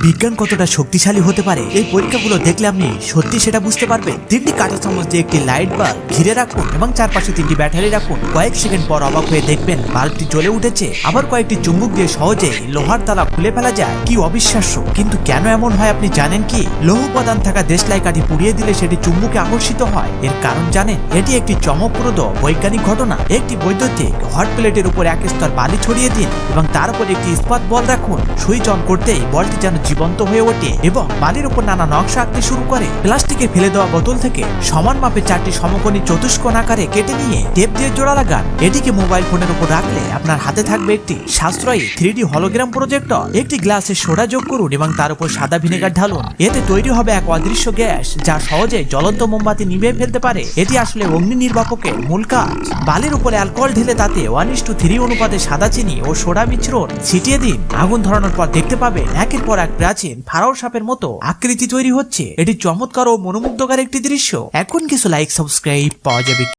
বিজ্ঞান কতটা শক্তিশালী হতে পারে এই পরীক্ষাগুলো দেখলে আপনি সত্যি সেটা বুঝতে পারবেন। 3টি কাঁটা চামচ দিয়ে একটি লাইট বাল্ব ঘিরে রাখুন এবং চারপাশে 3টি ব্যাটারি রাখুন। কয়েক সেকেন্ড পর অবাক হয়ে দেখবেন বাল্বটি জ্বলে উঠেছে। আবার কয়েকটি চুম্বক দিয়ে সহজে লোহার তালা খুলে ফেলা যায়। কি অবিশ্বাস্য, কিন্তু কেন এমন হয় আপনি জানেন কি? লৌহ উপাদান থাকা দেশলাই কাঠি পুড়িয়ে দিলে সেটি চুম্বকে আকর্ষিত হয়। এর কারণ জানেন? এটি একটি চমকপ্রদ বৈজ্ঞানিক ঘটনা। একটি বৈদ্যুতিক হট প্লেটের উপর এক স্তর বালি ছড়িয়ে দিন এবং তার উপর একটি ইস্পাত বল রাখুন। সুইচ অন করতেই বলটি যেন জীবন্ত হয়ে ওঠে এবং বালির উপর নানা নকশা আঁকতে শুরু করে। প্লাস্টিকে ফেলে দেওয়া বোতল থেকে সমান মাপে 4টি সমকোণী চতুষ্কোণ আকারে কেটে নিয়ে টেপ দিয়ে জোড়া লাগান। এটিকে মোবাইল ফোনের উপর রাখলে আপনার হাতে থাকবে একটি সাশ্রয়ী 3D হলোগ্রাম প্রজেক্টর। একটি গ্লাসে সোডা যোগ করুন এবং তার উপর সাদা ভিনেগার ঢালুন। এতে তৈরি হবে এক অদৃশ্য গ্যাস যা সহজে জ্বলন্ত মোমবাতি নিভিয়ে ফেলতে পারে। এটি আসলে অগ্নি নির্বাপকের মূল কাজ। বালির উপরে অ্যালকোহল ঢেলে তাতে 1:3 অনুপাতে সাদা চিনি ও সোডা মিশ্রণ ছিটিয়ে দিন। আগুন ধরানোর পর দেখতে পাবেন একের পর এক প্রাচীন ফারাও সাপের মতো আকৃতি তৈরি হচ্ছে। এটি চমৎকার ও মনোমুগ্ধকর একটি দৃশ্য। এখন কিছু লাইক সাবস্ক্রাইব পাওয়া যাবে।